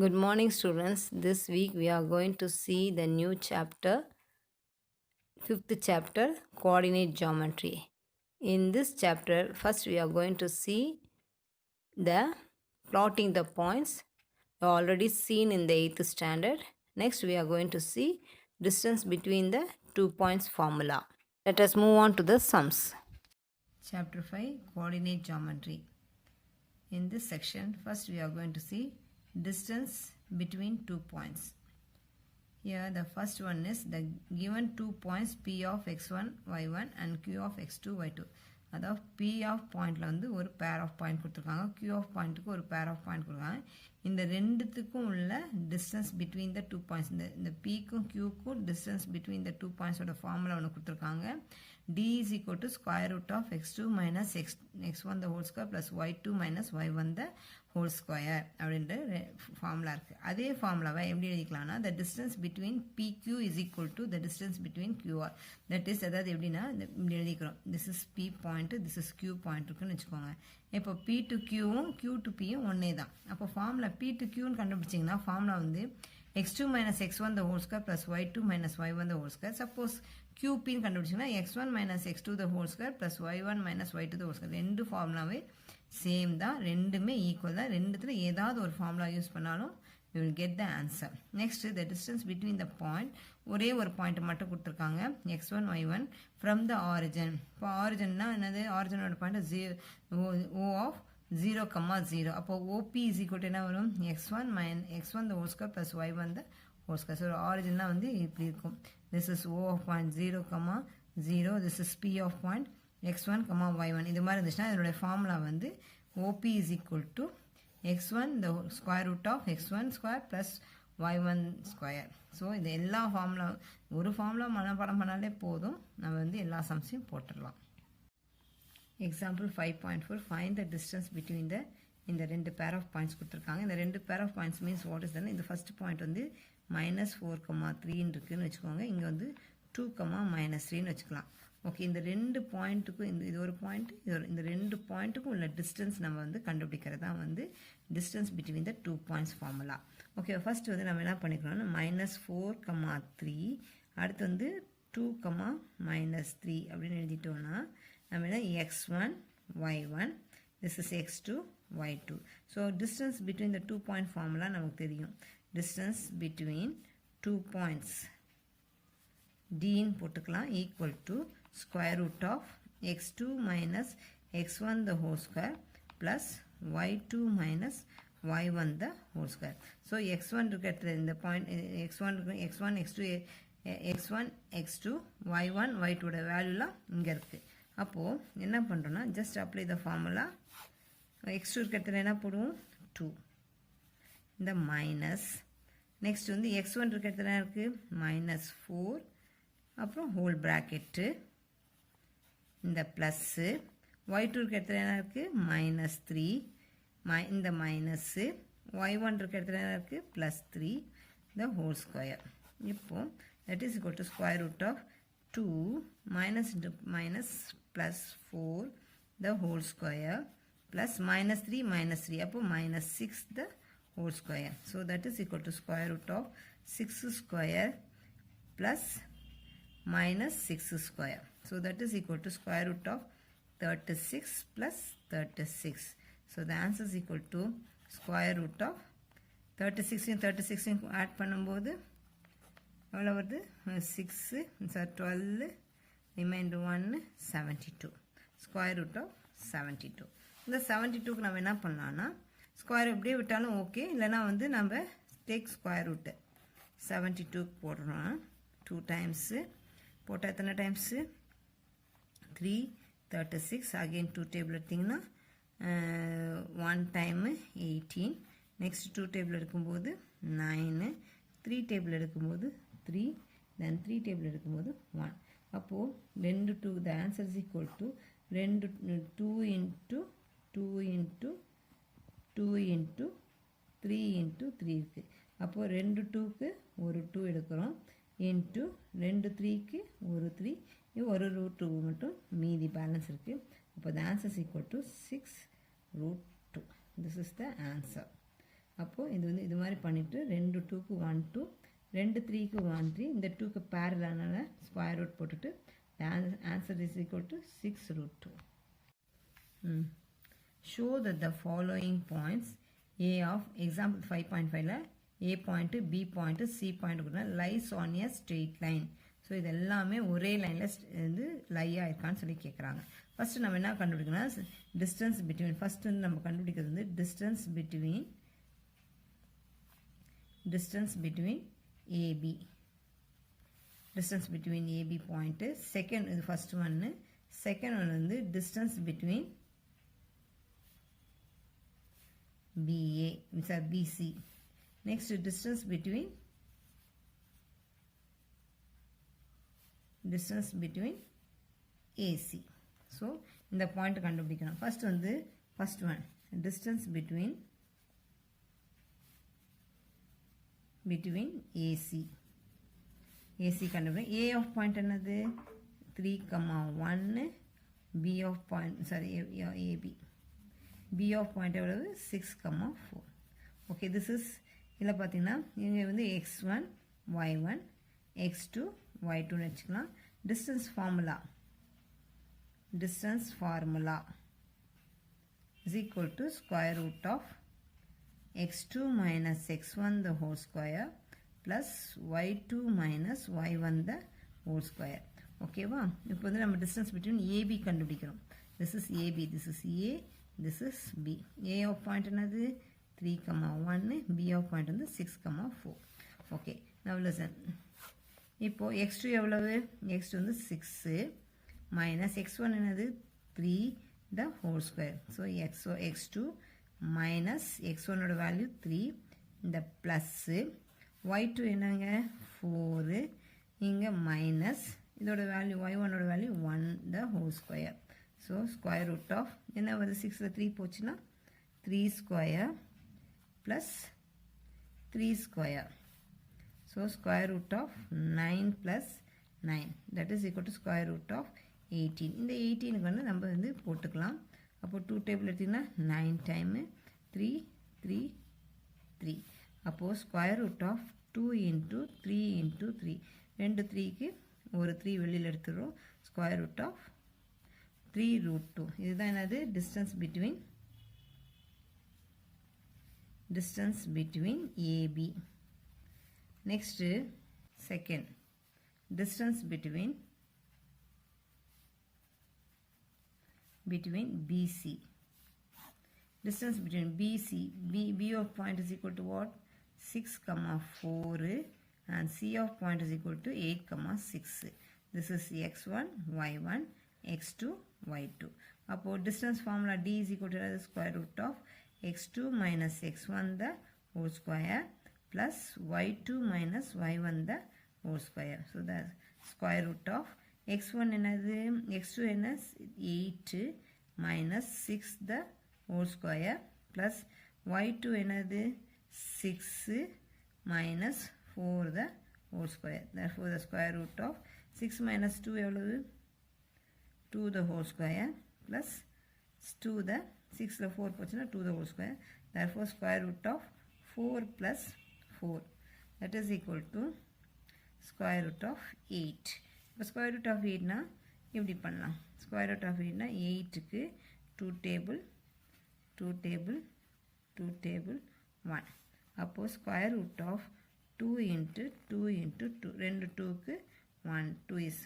Good morning, students. This week we are going to see the new chapter, fifth chapter, coordinate geometry. In this chapter, first we are going to see the plotting the points already seen in the 8th standard. Next, we are going to see distance between the 2 points formula. Let us move on to the sums. Chapter 5, coordinate geometry. In this section, first we are going to see distance between 2 points. Here the first one is the given 2 points P of x1, y1 and Q of x2, y2. அதாவது P of பாயிண்டில் வந்து ஒரு pair of point கொடுத்துருக்காங்க, Q of பாயிண்ட்டுக்கு ஒரு pair of point கொடுக்குறாங்க. இந்த ரெண்டுத்துக்கும் உள்ள டிஸ்டன்ஸ் பிட்வீன் த 2 பாயிண்ட்ஸ், இந்த Pக்கும் Qக்கும் டிஸ்டன்ஸ் பிட்வீன் த 2 பாயிண்ட்ஸோட ஃபார்முலா ஒன்று கொடுத்துருக்காங்க. D is equal to square root of x2 minus x1 the whole square plus y2 minus y1 the whole square அப்படின்ற formula இருக்குது. அதே ஃபார்முலாவை எப்படி எழுதிக்கலாம்னா the distance between PQ is equal to the distance between QR. that is அதாவது எப்படின்னா இப்படி எழுதிக்கிறோம். this is P point, this is Q point இருக்குன்னு வச்சுக்கோங்க. இப்போ P to Qவும் Q to Pயும் ஒன்றே தான். அப்போ ஃபார்முலா P to Qன்னு கண்டுபிடிச்சிங்கன்னா ஃபார்முலா வந்து x2 minus x1 the whole square plus y2 minus y1 the whole square. Suppose QP கண்டுபிடிச்சிங்கன்னா x1 minus x2 the whole square plus y1 minus y2 the whole square. ரெண்டு ஃபார்முலாவே same தான், ரெண்டுமே equal தான். ரெண்டுத்தில் ஏதாவது ஒரு formula use பண்ணாலும் you will get the answer. Next, the distance between the point, ஒரே ஒரு point மட்டும் கொடுத்துருக்காங்க x1 y1 from the origin. இப்போ ஆரிஜின்னா என்னது, ஆரிஜினோட பாயிண்ட் O of 0, 0. அப்போ OP is equal to என்ன வரும், x1 the whole square plus y1 the whole square. So ஆரிஜின்னா வந்து இப்படி இருக்கும். This is O of point 0, 0. This is P of point x1, y1. இது மாதிரி இருந்துச்சுன்னா இதனுடைய ஃபார்முலா வந்து OP is equal to x1 the square root of x1 square plus y1 square. So இது எல்லா ஃபார்முலா, ஒரு ஃபார்முலா மனப்பாடம் பண்ணாலே போதும், நம்ம வந்து எல்லா சம்ஸையும் போட்டுடலாம். Example 5.4 find the distance between the, இந்த ரெண்டு பேர் ஆஃப் பாயிண்ட்ஸ் கொடுத்துருக்காங்க. இந்த ரெண்டு pair of points means what is then, இந்த ஃபர்ஸ்ட் பாயிண்ட் வந்து -4,3 இருக்குன்னு வச்சுக்கோங்க. இங்கே வந்து 2, -3ன்னு வச்சுக்கலாம். ஓகே, இந்த ரெண்டு பாயிண்ட்டுக்கும் இது ஒரு பாயிண்ட், இந்த ரெண்டு பாயிண்ட்டுக்கும் உள்ள டிஸ்டன்ஸ் நம்ம வந்து கண்டுபிடிக்கிறது தான் வந்து distance between the 2 points formula. Okay, first வந்து நம்ம என்ன பண்ணிக்கிறோம்னா -4,3 அடுத்து வந்து 2, -3 அப்படின்னு எழுதிட்டோம்னா நம்ம என்ன x1 y1 this is x2 y2. So distance between the 2 point formula நமக்கு தெரியும். டிஸ்டன்ஸ் பிட்வீன் 2 பாயிண்ட்ஸ் dன்னு போட்டுக்கலாம் equal to square root of x2 minus x1 the whole square plus y2 minus y1 the whole square. So x1 இருக்கிற இந்த point x1 x2 y1 y2 வேல்யூலாம் இங்கே இருக்குது. அப்போது என்ன பண்ணுறோன்னா just apply the formula. x2 இருக்கிறதுல என்ன போடுவோம் 2, இந்த மைனஸ், நெக்ஸ்ட் வந்து x1 இருக்கிறதுல இருக்குது -4, அப்புறம் ஹோல் ப்ராக்கெட்டு, இந்த ப்ளஸ்ஸு, y2 இருக்கிறதுல என்ன இருக்குது -3, இந்த மைனஸ்ஸு, y1 இருக்கிறதுல என்ன இருக்குது +3 the whole square. இப்போது that is equal to square root of 2 minus into minus plus 4 the whole square plus -3 அப்போ -6 the whole square. So that is equal to square root of 6 square plus -6 square. So that is equal to square root of 36 plus 36. So the answer is equal to square root of 36 add பண்ணும்போது எவ்வளோ வருது 6 12 reminder 1 72, square root of 72. இந்த 72க்கு நம்ம என்ன பண்ணலான்னா square எப்படியே விட்டாலும் okay, இல்லைனா வந்து நம்ம டேக் ஸ்கொயர் ரூட்டு 72 போடுறோம். 2 டைம்ஸு போட்டால் எத்தனை டைம்ஸு 3 36, அகெயின் 2 டேபிள் எடுத்திங்கன்னா 1 டைமு 18, நெக்ஸ்ட் 2 டேபிள் எடுக்கும்போது 9, 3 டேபிள் எடுக்கும்போது 3, தென் 3 டேபிள் எடுக்கும்போது 1. அப்போது 2 2 the answer is equal to 2 into 2 into 2 into 3 into 3 இருக்குது. அப்போது 2 2க்கு ஒரு 2 எடுக்கிறோம், இன்ட்டு 2 3க்கு ஒரு 3, ஒரு ரூட் 2 மட்டும் மீதி பேலன்ஸ் இருக்குது. அப்போ the answer is equal to 6 root 2. This is the answer. அப்போது இது வந்து இது மாதிரி பண்ணிவிட்டு 2 2க்கு 1 2 2 3க்கு 1 3 இந்த 2க்கு பேரலான ஸ்கொயர் ரூட் போட்டுட்டு answer is equal to 6 root 2. Show that the following points A of example 5.5ல A point, B point, C point கூட lies on a straight line. So இது எல்லாமே ஒரே லைனில் வந்து லையாக இருக்கான்னு சொல்லி கேட்குறாங்க. ஃபஸ்ட்டு நம்ம என்ன கண்டுபிடிக்கணும்னா டிஸ்டன்ஸ் பிட்வீன் ஃபஸ்ட்டு வந்து நம்ம கண்டுபிடிக்கிறது வந்து டிஸ்டன்ஸ் பிட்வீன் ஏபி பாயிண்ட்டு. செகண்ட் இது ஃபஸ்ட் ஒன்று. செகண்ட் ஒன்று வந்து distance between BA sir BC. Next distance between AC. So இந்த பாயிண்ட் கண்டுபிடிக்கணும். First one distance between AC கண்டுபிடி. A ஆஃப் பாயிண்ட் என்னது 3,1. B of point sorry AB. B of point எவ்வளவு 6,4. ஓகே திஸ் இஸ் இதில் பார்த்தீங்கன்னா இங்கே வந்து x1 y1 x2 y2ன்னு வச்சுக்கலாம். Distance formula is equal to square root of x2 minus x1 the whole square plus y2 minus y1 the whole square. ஓகேவா? இப்போ வந்து நம்ம டிஸ்டன்ஸ் பிட்வீன் AB கண்டுபிடிக்கிறோம். this is AB, this is A, this is B. A of point என்னது 3,1, B of point வந்து 6,4. Okay now listen. இப்போ x2 எவ்வளவு? x2 வந்து 6 minus x1 என்னது 3 the whole square. So x2 minus x1 ஓட value 3 இந்த plus y2 என்னங்க 4 இங்கே மைனஸ் இதோட வேல்யூ y1 ஓட value 1 the whole square. So square root of என்ன வருது 6ல 3 போச்சுன்னா 3 square plus 3 square. So square root of 9 plus 9 that is equal to square root of 18. இந்த 18க்கு வந்து நம்ம வந்து போட்டுக்கலாம். அப்போ 2 டேபிள் எடுத்திங்கன்னா 9 டைமு 3 3 3. அப்போது square root of 2 into 3 into 3 ரெண்டு 3க்கு ஒரு 3 வெளியில் எடுத்துடுறோம். Square root of 3 root 2. இதுதான் என்னது distance between AB. Next second distance between BC. Distance between B of point is equal to what? 6,4 and C of point is equal to 8,6. This is x1 y1 x2 y2. அப்போ distance formula D is equal to the square root of x2 minus x1 the whole square plus y2 minus y1 the whole square. So the square root of x1 என்னது x2 என்ன 8 minus 6 the whole square plus y2 என்னது 6 minus 4 the whole square. Therefore the square root of 6 minus 2 எவ்வளவு 2 the whole square plus 2 the 6ல 4 போச்சுன்னா 2 the whole square. Therefore square root of 4 plus 4 that is equal to square root of 8. இப்போ square root of 8 னா இப்படி பண்ணலாம். square root of 8 னா 8க்கு 2 table 1. அப்போது square root of 2 into 2 into 2 ரெண்டு 2க்கு 1 2 is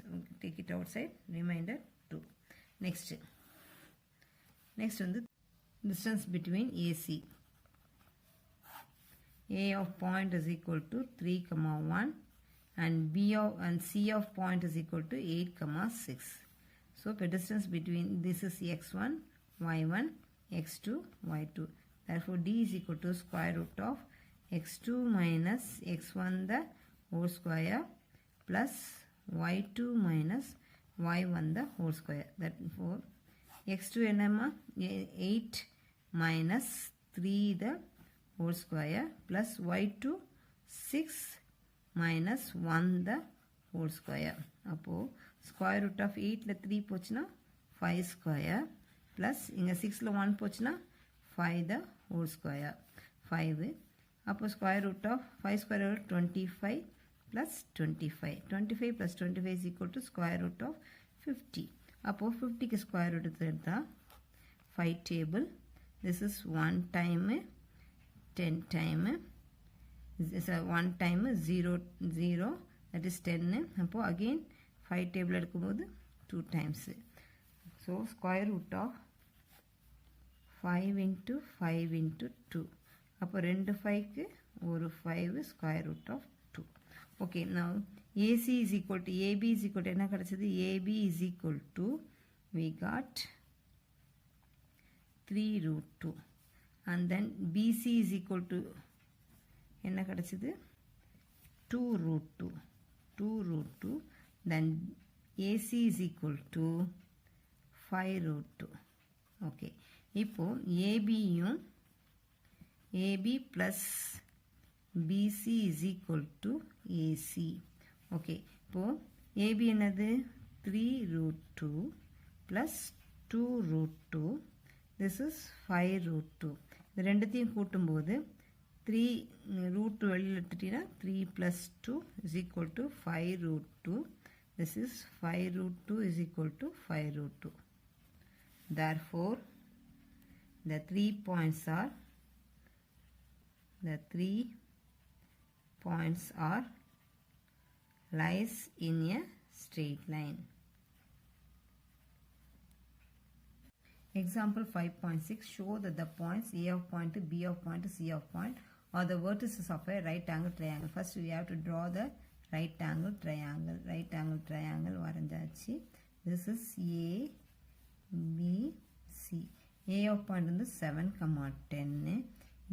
take it outside remainder 2. next வந்து distance between AC. A of point is equal to 3,1 and C of point is equal to 8,6. So the distance between this is x1 y1 x2 y2. Therefore D is equal to square root of x2 minus x1 the whole square plus y2 minus y1 the whole square. Therefore x2 என்னமா 8 minus 3 the whole square plus y2 6 minus 1 the whole square. அப்போது square root of 8ல 3 போச்சுன்னா 5 square plus இங்கே 6ல 1 போச்சுன்னா 5 the whole square. 5. அப்போ square root of 5 square root 25 plus 25. 25 plus 25 is equal to square root of 50. அப்போது 50க்கு square root எடுத்தால் 5 table. This is 1 time 10 time. One time 0 0 that is 10. அப்போது again 5 table எடுக்கும்போது 2 times. So square root of 5 into 5 into 2. அப்போ 2 5க்கு ஒரு 5 square root of 2. Okay, now AC is equal to AB is equal to என்ன கிடச்சது? AB is equal to we got 3 root 2 and then BC is equal to என்ன கிடச்சது? 2 root 2. 2 root 2 then AC is equal to 5 root 2. Okay, இப்போ ABயும் AB plus BC is equal to AC. Okay, இப்போ AB என்னது? 3 root 2 plus 2 root 2. This is 5 root 2. இது ரெண்டுத்தையும் கூட்டும்போது 3 root 2 வெளியில் எடுத்துட்டீங்கன்னா 3 plus 2 is equal to 5 root 2. This is 5 root 2 is equal to 5 root 2. Therefore, the 3 points are lies in a straight line. Example 5.6. Show that the points A of point, B of point, C of point are the vertices of a right angle triangle. First we have to draw the right angle triangle. Right angle triangle வரைஞ்சாச்சு. This is A, B, C. A of point வந்து 7, 10.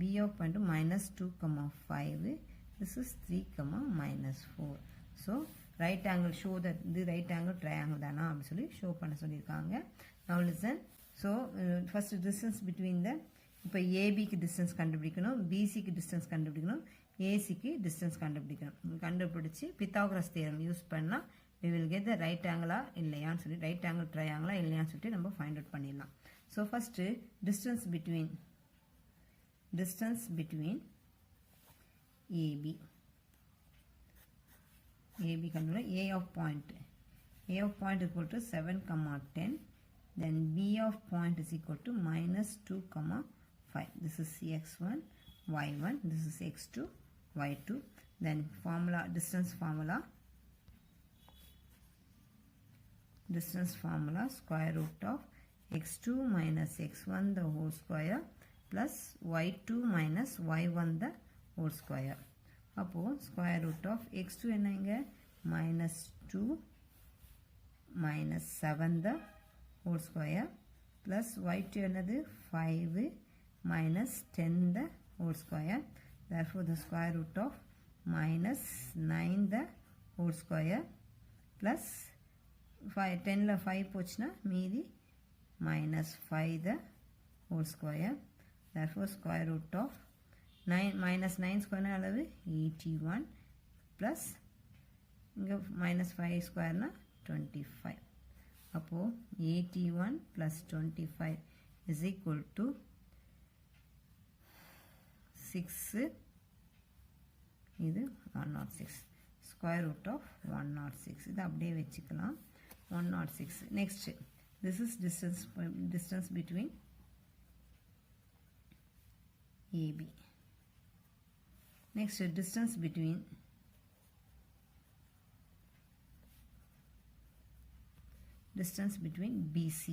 B of point minus 2, 5. This is 3, minus 4. So right angle, show that the right angle triangle தானா அப்படி சொல்லி show பண்ண சொல்லியிருக்காங்க. Now listen. So first distance between the, இப்போ ஏபிக்கு distance கண்டுபிடிக்கணும், பிசிக்கு distance கண்டுபிடிக்கணும், ஏசிக்கு டிஸ்டன்ஸ் கண்டுபிடிக்கணும். கண்டுபிடிச்சி பித்தாகரஸ் தியரம் யூஸ் பண்ணால் we will get the right angle இல்லையான்னு சொல்லி, ரைட் ஆங்கிள் ட்ரையாங்கிளா இல்லையான்னு சொல்லிட்டு நம்ம ஃபைண்ட் அவுட் பண்ணிடலாம். So first distance between AB கண்டுபிடி. A of point equal to 7, 10. Then B of point is equal to minus 2, 5. This is x1, y1. This is x2, y2. Then formula, distance formula, square root of x2 minus x1 the whole square plus y2 minus y1 the whole square. அப்போ square root of x2 என்னங்க? minus 2 minus 7 the whole square plus y2 என்னது? 5 minus 10 the whole square. Therefore the square root of minus 9 the whole square plus 5, 10ல 5 போச்சுன்னா மீதி minus 5 the whole square. Therefore square root of 9 minus 9 square அளவு 81 plus இங்க minus 5 square 25. அப்போ 81 plus 25 is equal to 6. இது 106. Square root of 106. இது அப்படியே வச்சுக்கலாம். 106. Next, this is distance between AB. Next, distance between BC.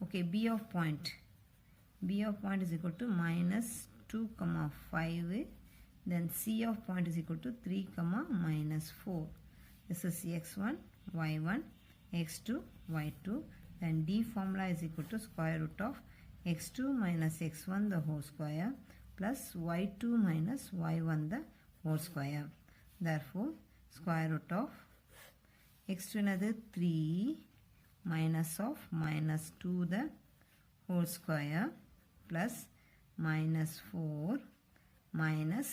Okay, B of point is equal to minus 2, 5. Then C of point is equal to 3, minus 4. This is x1, y1, x2, y2. Then D formula is equal to square root of x2 minus x1 the whole square plus y2 minus y1 the whole square. Therefore, square root of x2 another 3 minus of minus 2 the whole square plus minus 4 minus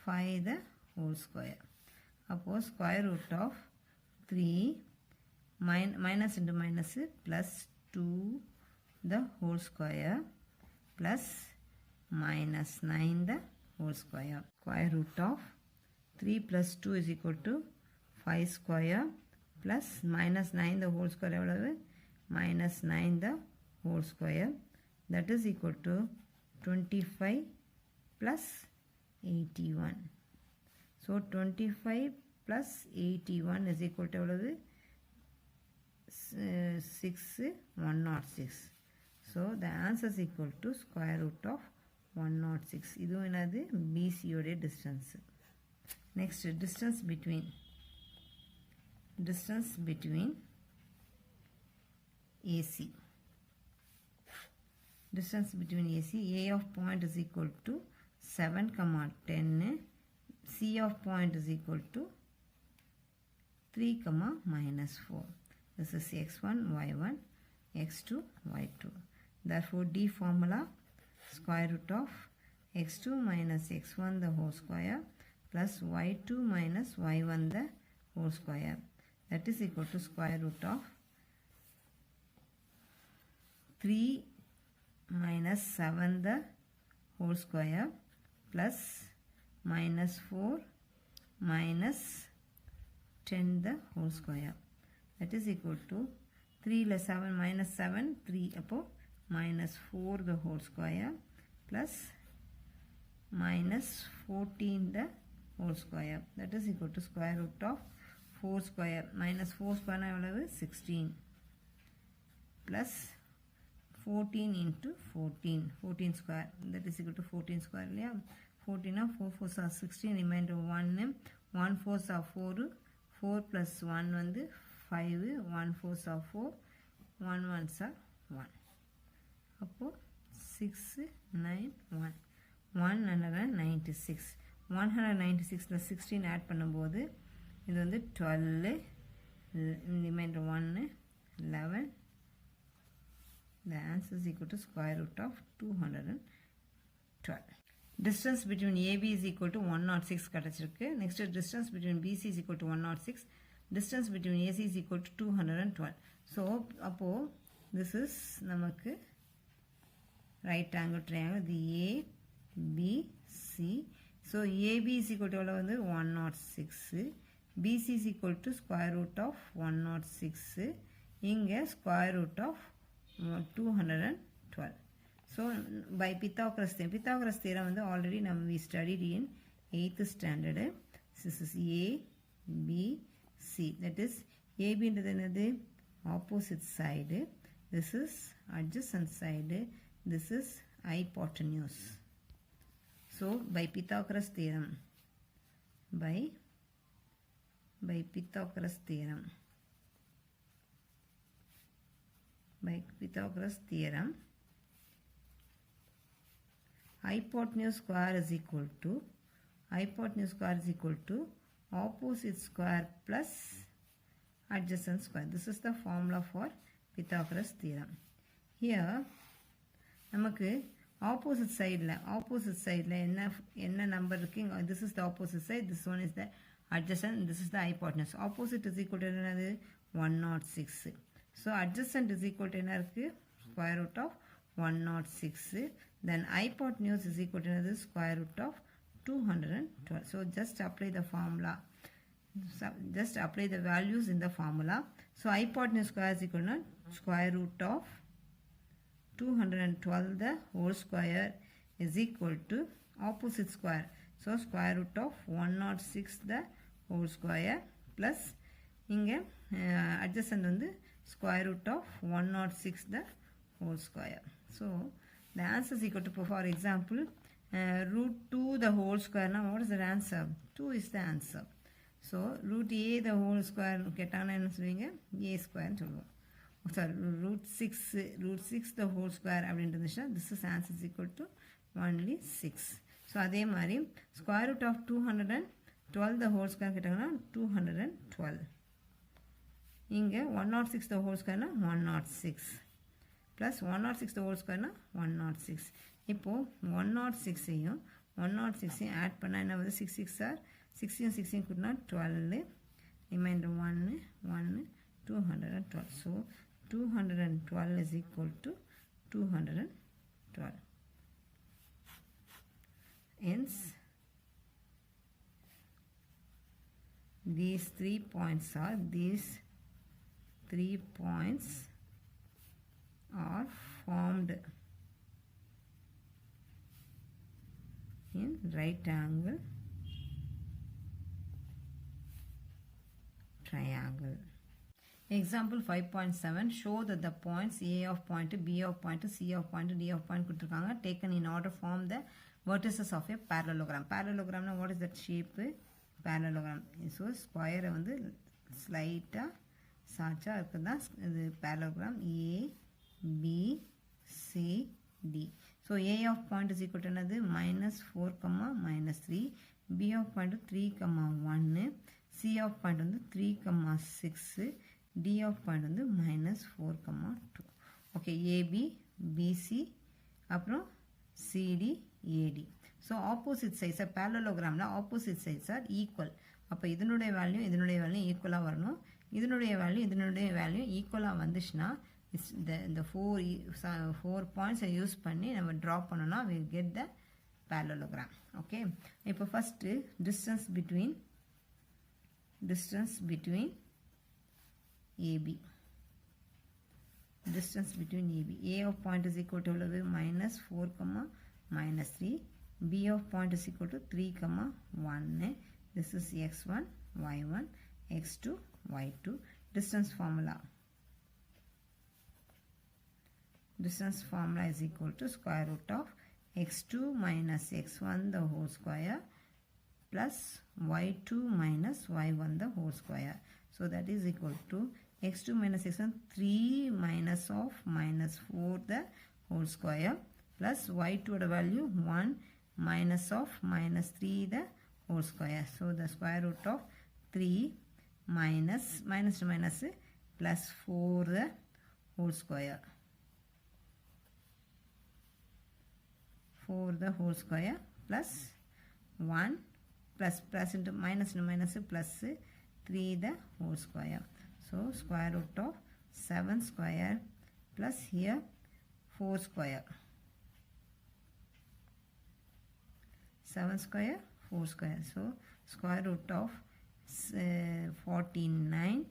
5 the whole square. Suppose square root of 3 minus into minus plus 2 the whole square plus minus 9 the whole square. Square root of 3 plus 2 is equal to 5 square plus minus 9 the whole square எவ்வளவு minus 9 the whole square, that is equal to 25 plus 81. So 25 plus 81 is equal to எவ்வளவு 106. So the answer is equal to square root of 106. இது என்னது BC உடைய distance. Next, distance between AC. Distance between AC, A of point is equal to 7, 10. C of point is equal to 3, minus 4. This is x1, y1, x2, y2. Therefore, D formula, square root of x2 minus x1 the whole square plus y2 minus y1 the whole square. That is equal to square root of 3 minus 7 the whole square plus minus 4 minus 10 the whole square. That is equal to 3 less 7 minus 7, 3 upon minus 4 the whole square plus minus 14 the whole square. That is equal to square root of 4 square minus 4 square எவ்வளவு 16 plus 14 into 14 square, that is equal to 14 square இல்லையா 14 4 4s are 16, remainder 1 1 4s are 4 4 plus 1 வந்து 5 1 4s are 4 1 1s are 1 அப்போ 6 9 1 196 196ல 16 add பண்ணும்போது இது வந்து 12 remainder 1 11. The answer is equal to square root of 212. Distance between AB is equal to 106 கிடைச்சிருக்கு. Next, distance between BC is equal to 106. Distance between AC is equal to 212. So, அப்போ this is நமக்கு right angle triangle, the ABC. So, AB is equal to எவ்வளவு வந்து 106. BC is equal to square root of 106. இங்க square root of 212. So, by Pythagoras theorem வந்து already we studied in 8th standard. This is A, B, C. That is, AB என்றது என்னது opposite side. This is adjacent side. This is hypotenuse. So, by Pythagoras theorem, by Pythagoras theorem, hypotenuse square is equal to opposite square plus adjacent square. This is the formula for Pythagoras theorem. Here நமக்கு opposite sideல என்ன number இருக்கு, this is the opposite side, this one is the adjacent, this is the hypotenuse. Opposite is equal to என்னது 106. So adjacent is equal to என்ன இருக்கு square root of 106. Then hypotenuse is equal to another square root of 212. So just apply the formula. Just apply the values in the formula. So hypotenuse square is equal to square root of 212 the whole square is equal to opposite square. So square root of 106 the whole square plus இங்க adjacent வந்து square root of 106 the whole square. So the answer is equal to, for example, root 2 the whole square. Now what is the answer? 2 is the answer. So root A the whole square கேட்டாங்கன்னா என்ன சொல்லுவீங்க A square சொல்லுவோம். Sorry, root 6 the whole square அப்படின்றதுன்னா this is answer is equal to only 6. So அதே மாதிரி square root of 212 the whole square கேட்டாங்கன்னா 212. இங்க 106 the whole square 106 plus 106 the whole square 106. இப்போ 106ஐயும் 106ஐயும் add பண்ணா என்ன வருது 6 6 are 16 கூட்டினா 12, remainder 1 212. So 212 is equal to 212. Hence, these 3 points are formed in right angle triangle. Example 5.7, show that the points A of point, B of point, C of point, D of point taken in order form the vertices of a parallelogram. Parallelogram, what is that shape? Parallelogram. So square வந்து slight சாச்சா இருக்குதா இது parallelogram A, B, C, D. So A of point is equal to another minus 4, -3. B of point 3, 1. C of point 3, 6. D of point minus 4, 2. Okay, AB, BC, அப்புறம் CD, AD. So opposite sides, parallelogram opposite sides are equal. அப்போ இதனுடைய value ஈக்குவலாக வரணும். இதனுடைய value ஈக்குவலாக வந்துச்சுன்னா இந்த four பாயிண்ட்ஸை யூஸ் பண்ணி நம்ம ட்ரா பண்ணோன்னா we'll get the parallelogram. Okay, இப்போ first distance between AB. Distance between AB. A of point is equal to minus 4, -3. B of point is equal to 3, 1. This is x1, y1, x2, y2. Distance formula. Distance formula is equal to square root of x2 minus x1 the whole square plus y2 minus y1 the whole square. So that is equal to x2 minus x1 3 minus of minus 4 the whole square plus y2 the value 1 minus of minus 3 the whole square. So the square root of 3 minus to minus plus 4 the whole square. 4 the whole square plus 1 plus into minus plus 3 the whole square. So square root of 7 square plus here 4 square. 7 square, 4 square. So square root of 49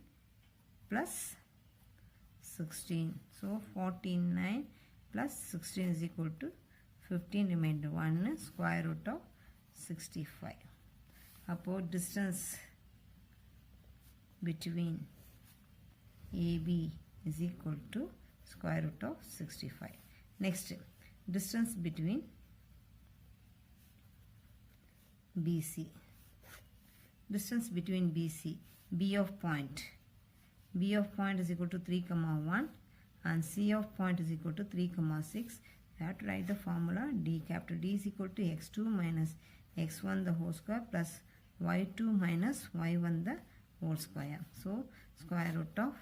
plus 16. So 49 plus 16 is equal to 15, remainder 1, square root of 65. Upper distance between AB is equal to square root of 65. Next, distance between BC. Distance between BC, B of point. B of point is equal to 3, 1 and C of point is equal to 3, 6. You have to write the formula D. Capital D is equal to x2 minus x1 the whole square plus y2 minus y1 the whole square. So square root of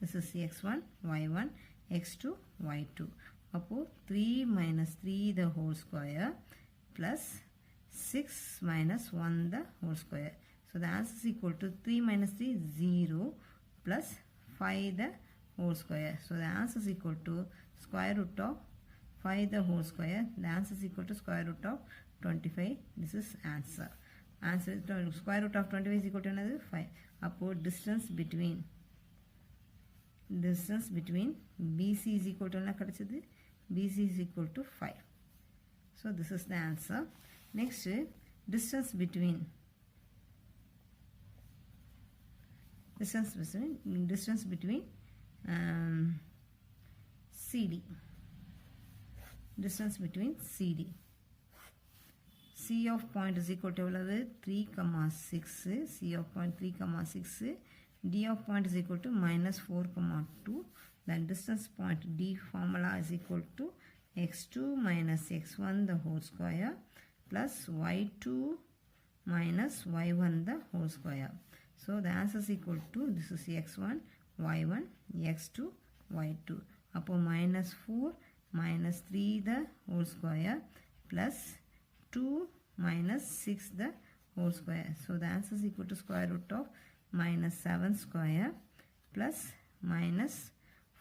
this is x1, y1, x2, y2. Appo 3 minus 3 the whole square plus 6 minus 1 the whole square. So the answer is equal to 3 minus 3 0 plus 5 the whole square. So the answer is equal to square root of 5 the whole square. The answer is equal to square root of 25. This is answer. Answer is square root of 25 is equal to another 5. Appo distance between BC is equal to BC is equal to 5. So this is the answer. Next, distance between CD. Distance between CD. C of point is equal to 3, 6. C of point 3, 6. D of point is equal to minus 4, 2. Then distance point D formula is equal to x2 minus x1 the whole square plus y2 minus y1 the whole square. So the answer is equal to, this is x1, y1, x2, y2. Upon minus 4 minus 3 the whole square plus 2 minus 6 the whole square. So the answer is equal to square root of minus 7 square plus minus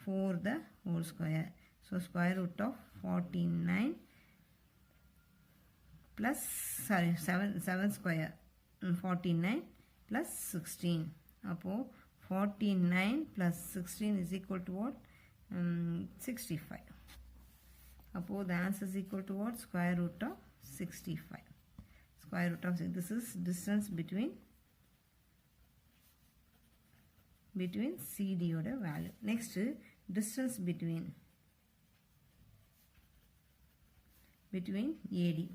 4 the whole square. So square root of 49 plus 7 square 49 plus 16. Appo 49 plus 16 is equal to what? 65. Appo the answer is equal to what? Square root of 65. Square root of 6. This is distance between CD oda value. Next, distance between AD.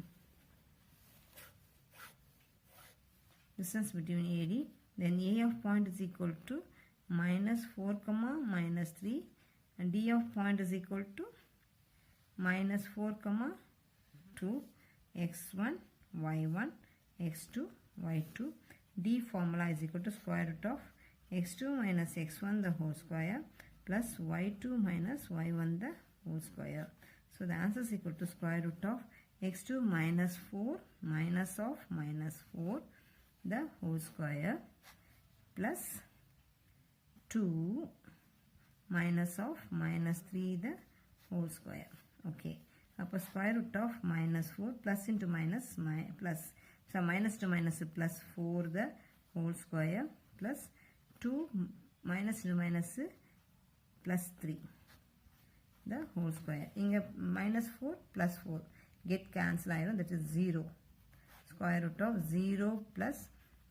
Distance between AD. Then A of point is equal to minus 4 comma minus 3, and D of point is equal to minus 4 comma 2, x1 y1 x2 y2. D formula is equal to square root of x2 minus x1 the whole square plus y2 minus y1 the whole square. So the answer is equal to square root of x2 minus 4 minus of minus 4 the whole square plus 2 minus of minus 3 the whole square. Okay. Upper square root of minus 4 plus into minus plus. So minus to minus plus 4 the whole square plus 2 minus to minus plus 3 the whole square. Inga minus 4 plus 4 get cancel iron, that is 0. Square root of 0 plus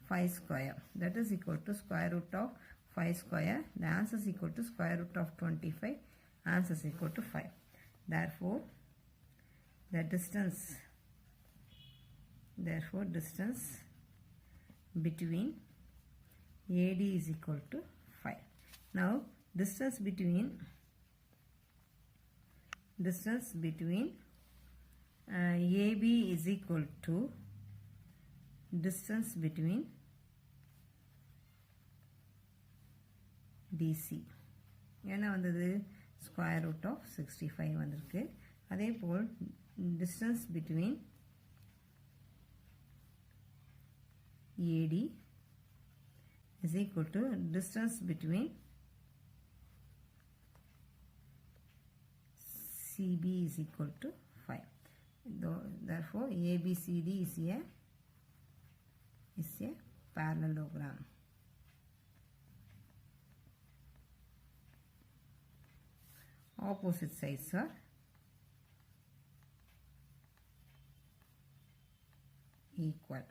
5 square, that is equal to square root of 5 square. The answer is equal to square root of 25. Answer is equal to 5. Therefore distance between AD is equal to 5. Now distance between AB is equal to distance between DC. என்ன வந்தது? square root of 65 வந்திருக்கு. அதே போல் distance between AD is equal to distance between CB is equal to 5. Therefore ABCD is a parallelogram. Opposite sides are equal.